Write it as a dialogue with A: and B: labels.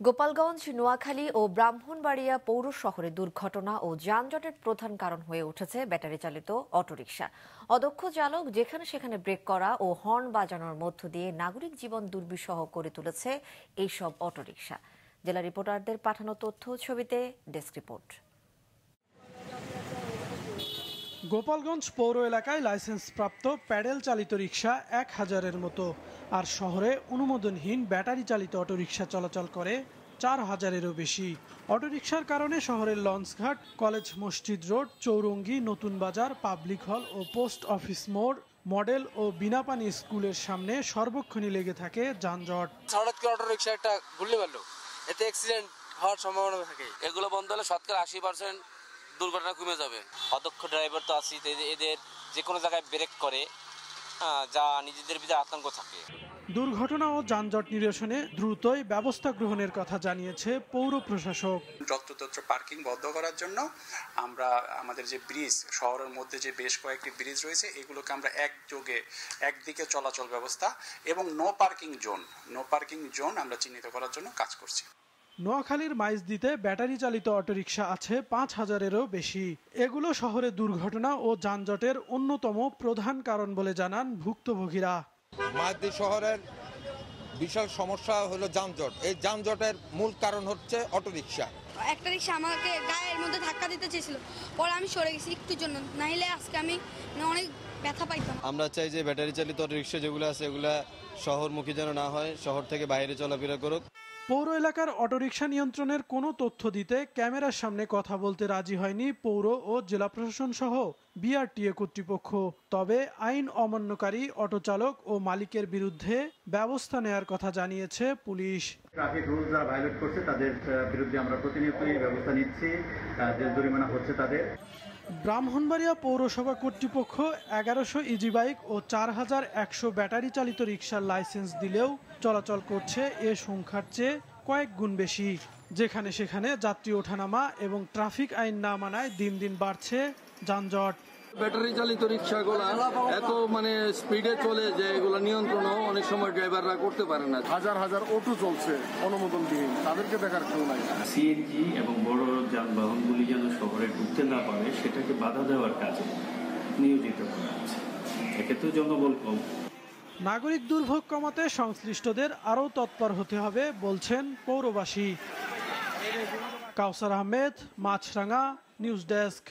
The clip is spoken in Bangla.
A: গোপালগঞ্জ, নোয়াখালী ও ব্রাহ্মণবাড়িয়া পৌর শহরে দুর্ঘটনা ও যানজটের প্রধান কারণ হয়ে উঠেছে ব্যাটারি চালিত অটোরিকশা। অদক্ষ চালক যেখানে সেখানে ব্রেক করা ও হর্ন বাজানোর মধ্য দিয়ে নাগরিক জীবন দুর্বিষহ করে তুলেছে এইসব অটোরিকশা। জেলা রিপোর্টারদের পাঠানো তথ্য ছবিতে ডেস্ক রিপোর্ট।
B: গোপালগঞ্জ পৌর এলাকায় লাইসেন্সপ্রাপ্ত প্যাডেল চালিত রিকশা 1000-এর মতো, আর শহরে অনুমোদনহীন ব্যাটারি চালিত অটোরিকশা চলাচল করে 4000-এরও বেশি। অটোরিকশার কারণে শহরের লঞ্চঘাট, কলেজ মসজিদ রোড, চৌরঙ্গি, নতুন বাজার, পাবলিক হল ও পোস্ট অফিস মোড়, মডেল ও বিনাপানি স্কুলের সামনে সর্বক্ষণই লেগে থাকে যানজট।
C: হঠাৎ করে অটোরিকশা একটা ঘুরলে পারলো, এতে অ্যাক্সিডেন্ট হওয়ার সম্ভাবনা থাকে।
D: এগুলো বন্ধ হলে শতকরা 80% দুর্ঘটনা কমে যাবে। অদক্ষ ড্রাইভার তো আছে, এদের যে কোনো জায়গায় ব্রেক করে, যা নিজেদের ভিতরে আতঙ্ক থাকে।
B: দুর্ঘটনা ও যানজট নিরসনে দ্রুতই ব্যবস্থা গ্রহণের কথা জানিয়েছে পৌর প্রশাসক।
E: যত্রতত্র পার্কিং বন্ধ করার জন্য আমরা আমাদের যে ব্রিজ, শহরের মধ্যে যে বেশ কয়েকটি ব্রিজ রয়েছে, এগুলোকে আমরা একদিকে চলাচল ব্যবস্থা এবং নো পার্কিং জোন আমরা চিহ্নিত করার জন্য কাজ করছি।
B: নোয়াখালীর মাইজদিতে ব্যাটারি চালিত অটোরিকশা আছে 5000-এরও বেশি। এগুলো শহরে দুর্ঘটনা ও যানজটের অন্যতম প্রধান কারণ বলে জানান ভুক্তভোগীরা।
F: মাইজদি শহরের বিশাল সমস্যা হলো যানজট। এই যানজটের মূল কারণ হচ্ছে অটোরিকশা।
G: একটা রিকশা আমাকে গায়ের মধ্যে ধাক্কা দিতে চেয়েছিল, পরে আমি সরে গেছি একটুর জন্য, নাইলে আজকে আমি অনেক ব্যথা পাইতাম।
H: আমরা চাই যে ব্যাটারি চালিত অটোরিকশা যেগুলো আছে এগুলা শহরমুখী যেন না হয়, শহর থেকে বাইরে চলাফেরা করুক।
B: পৌর এলাকার অটোরিকশা নিয়ন্ত্রণের কোনো তথ্য দিতে ক্যামেরার সামনে কথা বলতে রাজি হয়নি পৌর ও জেলা প্রশাসন সহ বিআরটিএ কর্তৃপক্ষ। তবে আইন অমান্যকারী অটো চালক ও মালিকের বিরুদ্ধে ব্যবস্থা নেওয়ার কথা জানিয়েছে পুলিশ।
I: ট্রাফিক রুল যারা ভায়োলেট করছে তাদের বিরুদ্ধে আমরা প্রতিনিয়তই ব্যবস্থা নিচ্ছি, জেল জরিমানা হচ্ছে তাদের।
B: ব্রাহ্মণবাড়িয়া পৌরসভা কর্তৃপক্ষ 1100 ইজি বাইক ও 4100 ব্যাটারি চালিত রিকশার লাইসেন্স দিলেও চলাচল করছে এ সংখ্যার চেয়ে কয়েক গুণ বেশি। যেখানে সেখানে যাত্রী ওঠানামা এবং ট্রাফিক আইন না মানায় দিন দিন বাড়ছে যানজট।
J: ব্যাটারি চালিত রিক্সাগুলো এত স্পিডে চলে যে এগুলো নিয়ন্ত্রণ অনেক সময় ড্রাইভাররা করতে পারে না।
K: হাজার হাজার অটো চলছে অনুমোদনবিহীন, তাদেরকে দেখার কেউ নাই।
L: সিএনজি এবং বড় যানবাহনগুলি যেন শহরে ঢুকতে না পারে সেটাকে বাধা দেওয়ার কাজে নিয়োজিত করা হচ্ছে। এক্ষেত্রে জনবল কম।
B: নাগরিক দুর্ভোগ কমাতে সংশ্লিষ্টদের আরও তৎপর হতে হবে বলছেন পৌরবাসী। কাউসার আহমেদ, মাছরাঙা, নিউজ ডেস্ক।